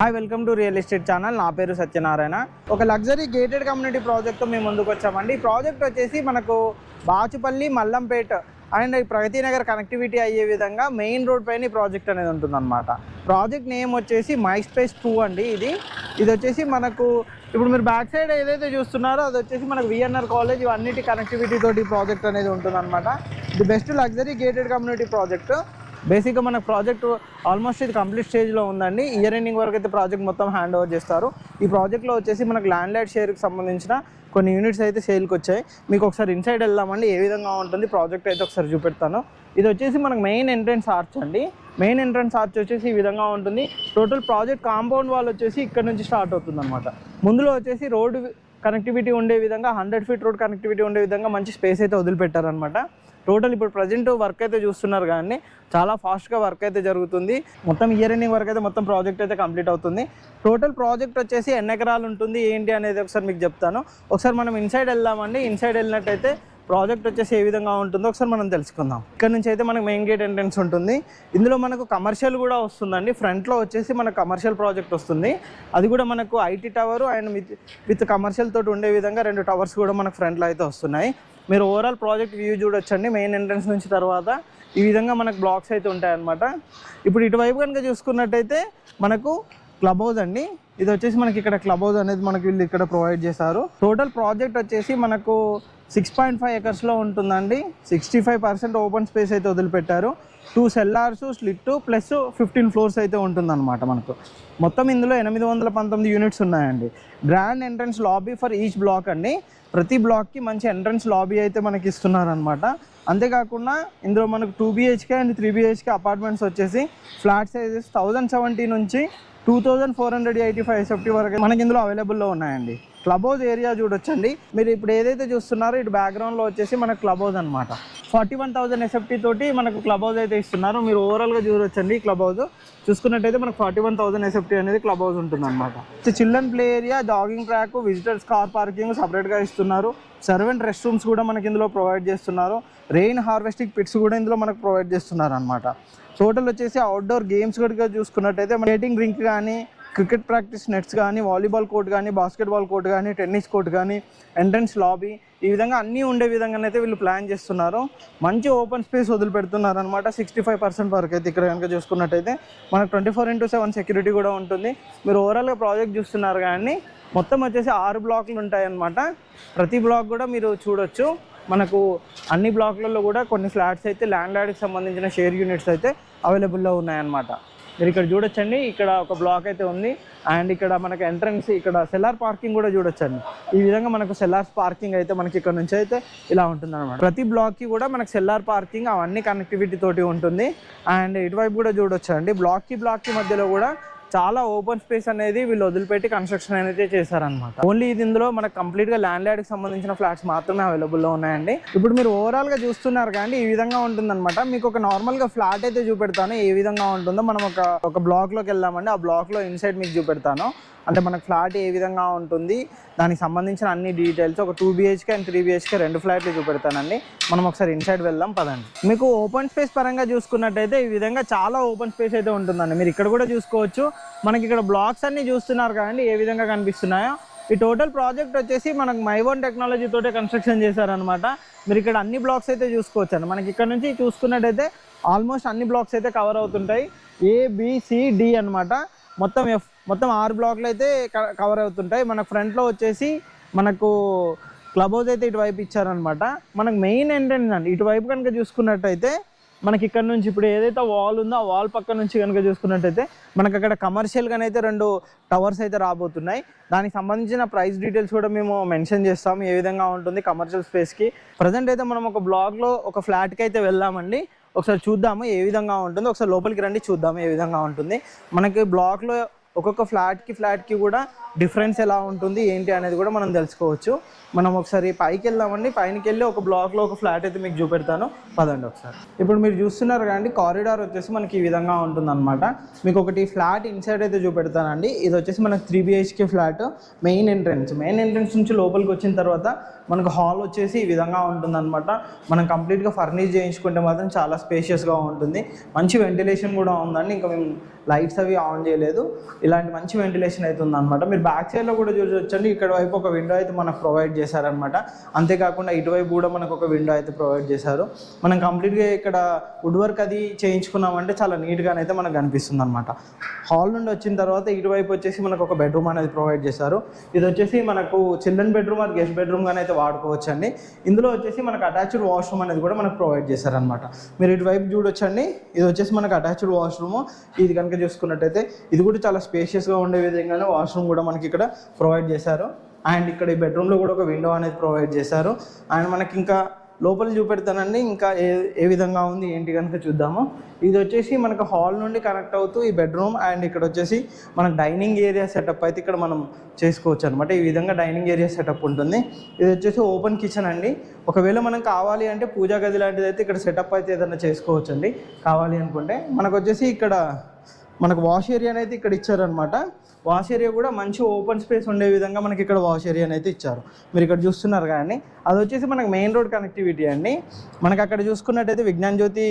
Hi welcome to real estate channel. నా పేరు సత్యనారాయణ. ఒక లగ్జరీ గేటెడ్ కమ్యూనిటీ ప్రాజెక్ట్తో మేము ముందుకు వచ్చామండి. ఈ ప్రాజెక్ట్ వచ్చేసి మనకు బాచుపల్లి, మల్లంపేట అండ్ ప్రగతి నగర్ కనెక్టివిటీ అయ్యే విధంగా మెయిన్ రోడ్ పైన ఈ ప్రాజెక్ట్ అనేది ఉంటుందన్నమాట. ప్రాజెక్ట్ నేమ్ వచ్చేసి మైస్పేస్ 2 అండి. ఇది వచ్చేసి మనకు ఇప్పుడు మీరు బ్యాక్ సైడ్ ఏదైతే చూస్తున్నారో అది వచ్చేసి మనకు విఎన్ఆర్ కాలేజ్ ఇవన్నిటి కనెక్టివిటీ తోటి ప్రాజెక్ట్ అనేది ఉంటుందన్నమాట. ఇది best luxury gated community project. బేసిక్గా మనకు ప్రాజెక్ట్ ఆల్మోస్ట్ ఇది కంప్లీట్ స్టేజ్లో ఉందండి. ఇయర్ ఎండింగ్ వరకు అయితే ప్రాజెక్ట్ మొత్తం హ్యాండ్ ఓవర్ చేస్తారు. ఈ ప్రాజెక్ట్లో వచ్చేసి మనకు ల్యాండ్ లైట్ షేర్కి సంబంధించిన కొన్ని యూనిట్స్ అయితే సేల్కి వచ్చాయి. మీకు ఒకసారి ఇన్సైడ్ వెళ్దామండి, ఏ విధంగా ఉంటుంది ప్రాజెక్ట్ అయితే ఒకసారి చూపెడతాను. ఇది వచ్చేసి మనకు మెయిన్ ఎంట్రన్స్ ఆర్చ్ అండి. మెయిన్ ఎంట్రన్స్ ఆర్చ్ వచ్చేసి ఈ విధంగా ఉంటుంది. టోటల్ ప్రాజెక్ట్ కాంపౌండ్ వాల్ వచ్చేసి ఇక్కడ నుంచి స్టార్ట్ అవుతుంది అనమాట. ముందులో వచ్చేసి రోడ్డు కనెక్టివిటీ ఉండే విధంగా 100 feet రోడ్ కనెక్టివిటీ ఉండే విధంగా మంచి స్పేస్ అయితే వదిలిపెట్టారనమాట. టోటల్ ఇప్పుడు ప్రజెంట్ వర్క్ అయితే చూస్తున్నారు కానీ చాలా ఫాస్ట్గా వర్క్ అయితే జరుగుతుంది. మొత్తం ఇయర్ ఎండింగ్ వరకు అయితే మొత్తం ప్రాజెక్ట్ అయితే కంప్లీట్ అవుతుంది. టోటల్ ప్రాజెక్ట్ వచ్చేసి ఎన్ని ఎకరాలు ఉంటుంది ఏంటి అనేది ఒకసారి మీకు చెప్తాను. ఒకసారి మనం ఇన్సైడ్ వెళ్దామండి. ఇన్సైడ్ వెళ్ళినట్టయితే ప్రాజెక్ట్ వచ్చేసి ఏ విధంగా ఉంటుందో ఒకసారి మనం తెలుసుకుందాం. ఇక్కడ నుంచి అయితే మనకు మెయిన్ గేట్ ఎంట్రన్స్ ఉంటుంది. ఇందులో మనకు కమర్షియల్ కూడా వస్తుందండి. ఫ్రంట్లో వచ్చేసి మనకు కమర్షియల్ ప్రాజెక్ట్ వస్తుంది. అది కూడా మనకు IT tower and with commercial తోటి ఉండే విధంగా 2 టవర్స్ కూడా మనకు ఫ్రంట్లో అయితే వస్తున్నాయి. మీరు ఓవరాల్ ప్రాజెక్ట్ వ్యూ చూడొచ్చండి. మెయిన్ ఎంట్రన్స్ నుంచి తర్వాత ఈ విధంగా మనకు బ్లాక్స్ అయితే ఉంటాయన్నమాట. ఇప్పుడు ఇటువైపు కనుక చూసుకున్నట్టయితే మనకు క్లబ్ హౌస్ అండి. ఇది వచ్చేసి మనకి ఇక్కడ క్లబ్ హౌస్ అనేది మనకి వీళ్ళు ఇక్కడ ప్రొవైడ్ చేశారు. టోటల్ ప్రాజెక్ట్ వచ్చేసి మనకు 6.5 acres ఉంటుందండి. 65% ఓపెన్ స్పేస్ అయితే వదిలిపెట్టారు. 2 cellars స్లిట్ ప్లస్ 15 floors అయితే ఉంటుందన్నమాట. మనకు మొత్తం ఇందులో 819 యూనిట్స్ ఉన్నాయండి. Grand entrance lobby for each black అండి. ప్రతి బ్లాక్కి మంచి ఎంట్రన్స్ లాబీ అయితే మనకి ఇస్తున్నారనమాట. అంతేకాకుండా ఇందులో మనకు 2 BHK అండ్ 3 BHK అపార్ట్మెంట్స్ వచ్చేసి ఫ్లాట్ సైజెస్ 1070 నుంచి 2485 SFT వరకు మనకి ఇందులో అవైలబుల్లో ఉన్నాయండి. క్లబ్ హౌస్ ఏరియా చూడొచ్చండి. మీరు ఇప్పుడు ఏదైతే చూస్తున్నారో ఇటు బ్యాక్గ్రౌండ్లో వచ్చేసి మనకు క్లబ్ హౌస్ అనమాట. 41,000 SFT తోటి మనకు క్లబ్ హౌస్ అయితే ఇస్తున్నారు. మీరు ఓవరాల్గా చూడొచ్చండి. క్లబ్ హౌస్ చూసుకున్నట్టయితే మనకు 41,000 SFT అనేది క్లబ్ హౌస్ ఉంటుంది అనమాట. Children play area, jogging track, visitors car parking సపరేట్గా ఇస్తున్నారు. సర్వెంట్ రెస్ట్ రూమ్స్ కూడా మనకి ఇందులో ప్రొవైడ్ చేస్తున్నారు. రెయిన్ హార్వెస్టింగ్ పిట్స్ కూడా ఇందులో మనకు ప్రొవైడ్ చేస్తున్నారు అనమాట. టోటల్ వచ్చేసి అవుట్డోర్ గేమ్స్ కూడా చూసుకున్నట్టయితే స్కేటింగ్ రింక్ కానీ, క్రికెట్ ప్రాక్టీస్ నెట్స్ కానీ, వాలీబాల్ కోర్ట్ కానీ, బాస్కెట్బాల్ కోర్ట్ కానీ, టెన్నిస్ కోర్ట్ కానీ, ఎంట్రన్స్ లాబీ ఈ విధంగా అన్నీ ఉండే విధంగానైతే వీళ్ళు ప్లాన్ చేస్తున్నారు. మంచి ఓపెన్ స్పేస్ వదిలిపెడుతున్నారు అనమాట. 65% వరకు అయితే ఇక్కడ కనుక చూసుకున్నట్టయితే మనకు 24/7 సెక్యూరిటీ కూడా ఉంటుంది. మీరు ఓవరాల్గా ప్రాజెక్ట్ చూస్తున్నారు కానీ మొత్తం వచ్చేసి 6 బ్లాక్లు ఉంటాయన్నమాట. ప్రతి బ్లాక్ కూడా మీరు చూడొచ్చు. మనకు అన్ని బ్లాక్లలో కూడా కొన్ని ఫ్లాట్స్ అయితే ల్యాండ్ లార్డ్కి సంబంధించిన షేర్ యూనిట్స్ అయితే అవైలబుల్లో ఉన్నాయన్నమాట. మీరు ఇక్కడ చూడొచ్చండి. ఇక్కడ ఒక బ్లాక్ అయితే ఉంది అండ్ ఇక్కడ మనకు ఎంట్రన్స్ ఇక్కడ సెల్లార్ పార్కింగ్ కూడా చూడొచ్చండి. ఈ విధంగా మనకు సెల్లార్స్ పార్కింగ్ అయితే మనకి ఇక్కడ నుంచి అయితే ఇలా ఉంటుంది అనమాట. ప్రతి బ్లాక్కి కూడా మనకు సెల్లార్ పార్కింగ్ అవన్నీ కనెక్టివిటీ తోటి ఉంటుంది. అండ్ ఇటువైపు కూడా చూడొచ్చండి. బ్లాక్కి మధ్యలో కూడా చాలా ఓపెన్ స్పేస్ అనేది వీళ్ళు వదిలిపెట్టి కన్స్ట్రక్షన్ అనేది చేశారనమాట. ఓన్లీ ఇది ఇందులో మనకు కంప్లీట్గా ల్యాండ్ లార్డ్కి సంబంధించిన ఫ్లాట్స్ మాత్రమే అవైలబుల్లో ఉన్నాయండి. ఇప్పుడు మీరు ఓవరాల్గా చూస్తున్నారు కానీ ఈ విధంగా ఉంటుందన్నమాట. మీకు ఒక నార్మల్గా ఫ్లాట్ అయితే చూపెడతాను ఏ విధంగా ఉంటుందో. మనం ఒక బ్లాక్లోకి వెళ్దామండి. ఆ బ్లాక్లో ఇన్సైడ్ మీకు చూపెడతాను. అంటే మనకు ఫ్లాట్ ఏ విధంగా ఉంటుంది దానికి సంబంధించిన అన్ని డీటెయిల్స్ ఒక 2 BHK అండ్ 3 BHK 2 ఫ్లాట్లు చూపెడతానండి. మనం ఒకసారి ఇన్సైడ్ వెళ్దాం పదండి. మీకు ఓపెన్ స్పేస్ పరంగా చూసుకున్నట్టయితే ఈ విధంగా చాలా ఓపెన్ స్పేస్ అయితే ఉంటుందండి. మీరు ఇక్కడ కూడా చూసుకోవచ్చు. మనకి ఇక్కడ బ్లాక్స్ అన్ని చూస్తున్నారు కదండి ఏ విధంగా కనిపిస్తున్నాయో. ఈ టోటల్ ప్రాజెక్ట్ వచ్చేసి మనకు మైవోన్ టెక్నాలజీ తోటే కన్స్ట్రక్షన్ చేశారనమాట. మీరు ఇక్కడ అన్ని బ్లాక్స్ అయితే చూసుకోవచ్చు అండి. మనకి ఇక్కడ నుంచి చూసుకున్నట్టయితే ఆల్మోస్ట్ అన్ని బ్లాక్స్ అయితే కవర్ అవుతుంటాయి. ABCD అనమాట. మొత్తం 6 బ్లాక్లు అయితే కవర్ అవుతుంటాయి. మన ఫ్రంట్లో వచ్చేసి మనకు క్లబ్ హౌస్ అయితే ఇటువైపు ఇచ్చారనమాట. మనకు మెయిన్ ఎంట్రన్స్ అండి. ఇటువైపు కనుక చూసుకున్నట్టయితే మనకి ఇక్కడ నుంచి ఇప్పుడు ఏదైతే వాల్ ఉందో ఆ వాల్ పక్క నుంచి కనుక చూసుకున్నట్టయితే మనకు అక్కడ కమర్షియల్గానైతే 2 టవర్స్ అయితే రాబోతున్నాయి. దానికి సంబంధించిన ప్రైస్ డీటెయిల్స్ కూడా మేము మెన్షన్ చేస్తాము ఏ విధంగా ఉంటుంది కమర్షియల్ స్పేస్కి. ప్రజెంట్ అయితే మనం ఒక బ్లాక్లో ఒక ఫ్లాట్కి అయితే వెళ్దామండి. ఒకసారి చూద్దాము ఏ విధంగా ఉంటుందో. ఒకసారి లోపలికి రండి చూద్దాము ఏ విధంగా ఉంటుంది. మనకి బ్లాక్లో ఒక్కొక్క ఫ్లాట్కి కూడా డిఫరెన్స్ ఎలా ఉంటుంది ఏంటి అనేది కూడా మనం తెలుసుకోవచ్చు. మనం ఒకసారి పైకి వెళ్దామండి. పైనకి వెళ్ళి ఒక బ్లాక్లో ఒక ఫ్లాట్ అయితే మీకు చూపెడతాను, పదండి ఒకసారి. ఇప్పుడు మీరు చూస్తున్నారు కానీ కారిడార్ వచ్చేసి మనకి ఈ విధంగా ఉంటుందన్నమాట. మీకు ఒకటి ఫ్లాట్ ఇన్సైడ్ అయితే చూపెడతానండి. ఇది వచ్చేసి మనకు 3 BHK ఫ్లాట్. మెయిన్ ఎంట్రన్స్ నుంచి లోపలికి వచ్చిన తర్వాత మనకు హాల్ వచ్చేసి ఈ విధంగా ఉంటుందన్నమాట. మనం కంప్లీట్గా ఫర్నిష్ చేయించుకుంటే మాత్రం చాలా స్పేషియస్గా ఉంటుంది. మంచి వెంటిలేషన్ కూడా ఉందండి. ఇంకా మేము లైట్స్ అవి ఆన్ చేయలేదు. ఇలాంటి మంచి వెంటిలేషన్ అయితే ఉందన్నమాట. మీరు బ్యాక్ సైడ్లో కూడా చూడొచ్చండి. ఇక్కడ వైపు ఒక విండో అయితే మనకు ప్రొవైడ్ చేశారనమాట. అంతేకాకుండా ఇటువైపు కూడా మనకు ఒక విండో అయితే ప్రొవైడ్ చేశారు. మనం కంప్లీట్గా ఇక్కడ వుడ్ వర్క్ అది చేయించుకున్నామంటే చాలా నీట్గానైతే మనకు కనిపిస్తుంది అనమాట. హాల్ నుండి వచ్చిన తర్వాత ఇటువైపు వచ్చేసి మనకు ఒక బెడ్రూమ్ అనేది ప్రొవైడ్ చేశారు. ఇది వచ్చేసి మనకు చిల్డ్రన్ బెడ్రూమ్ అది గెస్ట్ బెడ్రూమ్ కానీ అయితే వాడుకోవచ్చు అండి. ఇందులో వచ్చేసి మనకు అటాచ్డ్ వాష్రూమ్ అనేది కూడా మనకు ప్రొవైడ్ చేశారనమాట. మీరు ఇటువైపు చూడొచ్చండి. ఇది వచ్చేసి మనకు అటాచ్డ్ వాష్రూమ్. ఇది కనుక చూసుకున్నట్టయితే ఇది కూడా చాలా స్పేషియస్గా ఉండే విధంగానే వాష్రూమ్ కూడా మనకి ఇక్కడ ప్రొవైడ్ చేశారు. అండ్ ఇక్కడ ఈ బెడ్రూమ్లో కూడా ఒక విండో అనేది ప్రొవైడ్ చేశారు. అండ్ మనకి ఇంకా లోపల చూపెడతానండి. ఇంకా ఏ విధంగా ఉంది ఏంటి కనుక చూద్దాము. ఇది వచ్చేసి మనకు హాల్ నుండి కనెక్ట్ అవుతూ ఈ బెడ్రూమ్ అండ్ ఇక్కడ వచ్చేసి మనకు డైనింగ్ ఏరియా సెటప్ అయితే ఇక్కడ మనం చేసుకోవచ్చు అనమాట. ఈ విధంగా డైనింగ్ ఏరియా సెటప్ ఉంటుంది. ఇది వచ్చేసి ఓపెన్ కిచెన్ అండి. ఒకవేళ మనం కావాలి అంటే పూజా గది లాంటిది అయితే ఇక్కడ సెటప్ అయితే ఏదైనా చేసుకోవచ్చు అండి కావాలి అనుకుంటే. మనకు వచ్చేసి ఇక్కడ మనకు వాష్ ఏరియా అయితే ఇక్కడ ఇచ్చారనమాట. వాష్ ఏరియా కూడా మంచి ఓపెన్ స్పేస్ ఉండే విధంగా మనకి ఇక్కడ వాష్ ఏరియా అయితే ఇచ్చారు. మీరు ఇక్కడ చూస్తున్నారు కానీ అది వచ్చేసి మనకు మెయిన్ రోడ్ కనెక్టివిటీ అండి. మనకు అక్కడ చూసుకున్నట్టయితే విజ్ఞాన్ జ్యోతి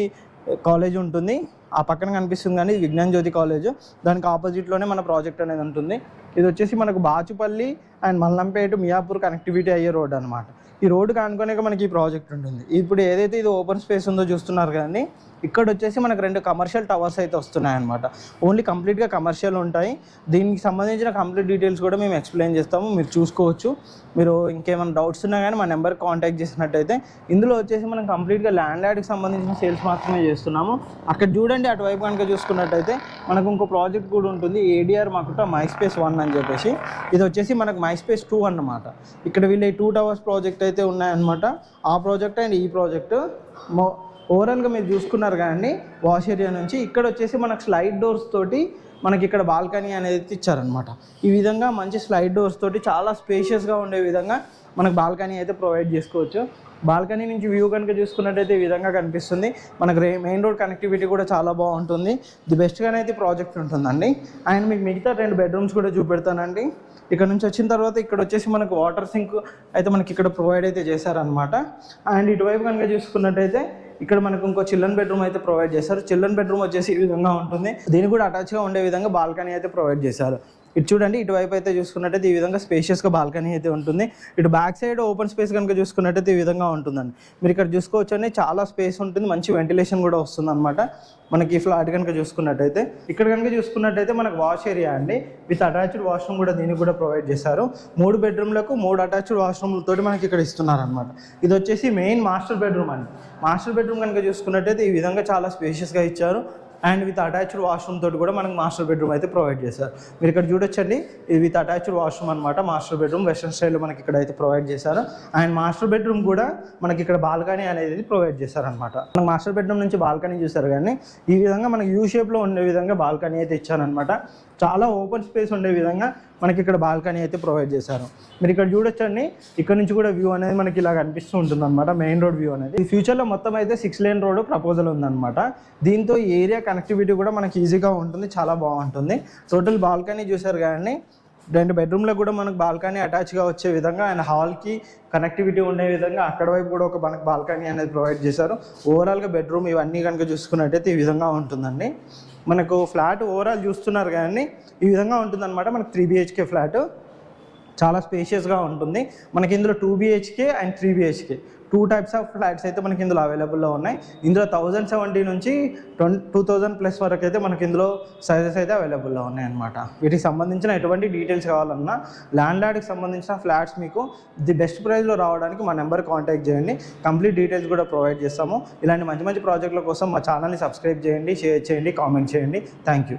కాలేజ్ ఉంటుంది. ఆ పక్కన కనిపిస్తుంది కానీ విజ్ఞాన్ జ్యోతి కాలేజ్. దానికి ఆపోజిట్లోనే మన ప్రాజెక్ట్ అనేది ఉంటుంది. ఇది వచ్చేసి మనకు బాచుపల్లి అండ్ మల్లంపేట మియాపూర్ కనెక్టివిటీ అయ్యే రోడ్ అనమాట. ఈ రోడ్డు కానుకొనే మనకి ఈ ప్రాజెక్ట్ ఉంటుంది. ఇప్పుడు ఏదైతే ఇది ఓపెన్ స్పేస్ ఉందో చూస్తున్నారు కానీ ఇక్కడ వచ్చేసి మనకు 2 కమర్షియల్ టవర్స్ అయితే వస్తున్నాయి అనమాట. ఓన్లీ కంప్లీట్గా కమర్షియల్ ఉంటాయి. దీనికి సంబంధించిన కంప్లీట్ డీటెయిల్స్ కూడా మేము ఎక్స్ప్లెయిన్ చేస్తాము, మీరు చూసుకోవచ్చు. మీరు ఇంకేమైనా డౌట్స్ ఉన్నా కానీ మా నెంబర్కి కాంటాక్ట్ చేసినట్టయితే. ఇందులో వచ్చేసి మనం కంప్లీట్గా ల్యాండ్ యాడ్కి సంబంధించిన సేల్స్ మాత్రమే చేస్తున్నాము. అక్కడ చూడండి అటువైపు కనుక చూసుకున్నట్టయితే మనకు ఇంకో ప్రాజెక్ట్ కూడా ఉంటుంది, ADR మాకుట మైస్పేస్ 1 అని చెప్పేసి. ఇది వచ్చేసి మనకు మైస్పేస్ 2 అన్నమాట. ఇక్కడ వీళ్ళ 2 టవర్స్ ప్రాజెక్ట్ అయితే ఉన్నాయన్నమాట. ఆ ప్రాజెక్ట్ అండ్ ఈ ప్రాజెక్టు ఓవరాల్గా మీరు చూసుకున్నారు కానీ వాష్ ఏరియా నుంచి ఇక్కడ వచ్చేసి మనకు స్లైడ్ డోర్స్ తోటి మనకి ఇక్కడ బాల్కనీ అనేది ఇచ్చారనమాట. ఈ విధంగా మంచి స్లైడ్ డోర్స్ తోటి చాలా స్పేషియస్గా ఉండే విధంగా మనకు బాల్కనీ అయితే ప్రొవైడ్ చేసుకోవచ్చు. బాల్కనీ నుంచి వ్యూ కనుక చూసుకున్నట్టయితే ఈ విధంగా కనిపిస్తుంది. మనకు మెయిన్ రోడ్ కనెక్టివిటీ కూడా చాలా బాగుంటుంది. ది బెస్ట్గానే అయితే ప్రాజెక్ట్ ఉంటుందండి. అండ్ మీకు మిగతా 2 బెడ్రూమ్స్ కూడా చూపెడతానండి. ఇక్కడ నుంచి వచ్చిన తర్వాత ఇక్కడ వచ్చేసి మనకు వాటర్ సింక్ అయితే మనకి ఇక్కడ ప్రొవైడ్ అయితే చేశారనమాట. అండ్ ఇటువైపు కనుక చూసుకున్నట్టయితే ఇక్కడ మనకు ఇంకో చిల్డ్రన్ బెడ్రూమ్ అయితే ప్రొవైడ్ చేశారు. చిల్డ్రన్ బెడ్రూమ్ వచ్చేసి ఈ విధంగా ఉంటుంది. దీనికి కూడా అటాచ్గా ఉండే విధంగా బాల్కనీ అయితే ప్రొవైడ్ చేశారు. ఇటు చూడండి, ఇటువైపు అయితే చూసుకున్నట్టయితే ఈ విధంగా స్పేషియస్గా బాల్కనీ అయితే ఉంటుంది. ఇటు బ్యాక్ సైడ్ ఓపెన్ స్పేస్ కనుక చూసుకున్నట్టయితే ఈ విధంగా ఉంటుందండి. మీరు ఇక్కడ చూసుకోవచ్చండి, చాలా స్పేస్ ఉంటుంది, మంచి వెంటిలేషన్ కూడా వస్తుంది అనమాట. మనకి ఈ ఫ్లాట్ కనుక చూసుకున్నట్టయితే ఇక్కడ కనుక చూసుకున్నట్టయితే మనకు వాష్ ఏరియా అండి విత్ అటాచ్డ్ వాష్రూమ్ కూడా దీనికి కూడా ప్రొవైడ్ చేశారు. 3 బెడ్రూమ్లకు 3 అటాచ్డ్ వాష్రూమ్లతో మనకి ఇక్కడ ఇస్తున్నారనమాట. ఇది వచ్చేసి మెయిన్ మాస్టర్ బెడ్రూమ్ అండి. మాస్టర్ బెడ్రూమ్ కనుక చూసుకున్నట్టయితే ఈ విధంగా చాలా స్పేషియస్గా ఇచ్చారు. అండ్ విత్ అటాచ్డ్ వాష్రూమ్ తోటి కూడా మనకు మాస్టర్ బెడ్రూమ్ అయితే ప్రొవైడ్ చేశారు. మీరు ఇక్కడ చూడొచ్చండి, ఇది విత్ అటాచ్డ్ వాష్రూమ్ అనమాట. మాస్టర్ బెడ్రూమ్ వెస్టర్న్ స్టైల్లో మనకి ఇక్కడ అయితే ప్రొవైడ్ చేశారు. అండ్ మాస్టర్ బెడ్రూమ్ కూడా మనకి ఇక్కడ బాల్కనీ అనేది ప్రొవైడ్ చేశారనమాట. మనకు మాస్టర్ బెడ్రూమ్ నుంచి బాల్కనీ చూసారు కానీ ఈ విధంగా మనకి యూ షేప్లో ఉండే విధంగా బాల్కనీ అయితే ఇచ్చారనమాట. చాలా ఓపెన్ స్పేస్ ఉండే విధంగా మనకి ఇక్కడ బాల్కనీ అయితే ప్రొవైడ్ చేశారు. మీరు ఇక్కడ చూడొచ్చండి, ఇక్కడ నుంచి కూడా వ్యూ అనేది మనకి ఇలా కనిపిస్తూ ఉంటుంది అనమాట. మెయిన్ రోడ్ వ్యూ అనేది. ఈ ఫ్యూచర్లో మొత్తం అయితే 6 లేన్ రోడ్ ప్రపోజల్ ఉందన్నమాట. దీంతో ఏరియా కనెక్టివిటీ కూడా మనకి ఈజీగా ఉంటుంది, చాలా బాగుంటుంది. టోటల్ బాల్కనీ చూసారు కానీ 2 బెడ్రూమ్లకు కూడా మనకు బాల్కనీ అటాచ్గా వచ్చే విధంగా అండ్ హాల్కి కనెక్టివిటీ ఉండే విధంగా అక్కడ వైపు కూడా ఒక మనకు బాల్కనీ అనేది ప్రొవైడ్ చేశారు. ఓవరాల్గా బెడ్రూమ్ ఇవన్నీ కనుక చూసుకున్నట్టయితే ఈ విధంగా ఉంటుందండి. మనకు ఫ్లాట్ ఓవరాల్ చూస్తున్నారు కానీ ఈ విధంగా ఉంటుందన్నమాట. మనకు 3 BHK ఫ్లాట్ చాలా స్పేషియస్గా ఉంటుంది. మనకి ఇందులో 2 BHK and 3 BHK 2 types of flats అయితే మనకి ఇందులో అవైలబుల్లో ఉన్నాయి. ఇందులో 1070 నుంచి 2000+ వరకు అయితే మనకి ఇందులో సైజెస్ అయితే అవైలబుల్లో ఉన్నాయి అన్నమాట. వీటికి సంబంధించిన ఎటువంటి డీటెయిల్స్ కావాలన్నా ల్యాండ్ లార్డ్కి సంబంధించిన ఫ్లాట్స్ మీకు ది బెస్ట్ ప్రైస్లో రావడానికి మా నెంబర్ కాంటాక్ట్ చేయండి. కంప్లీట్ డీటెయిల్స్ కూడా ప్రొవైడ్ చేస్తాము. ఇలాంటి మంచి మంచి ప్రాజెక్టుల కోసం మా ఛానల్ని సబ్స్క్రైబ్ చేయండి, షేర్ చేయండి, కామెంట్ చేయండి. Thank you.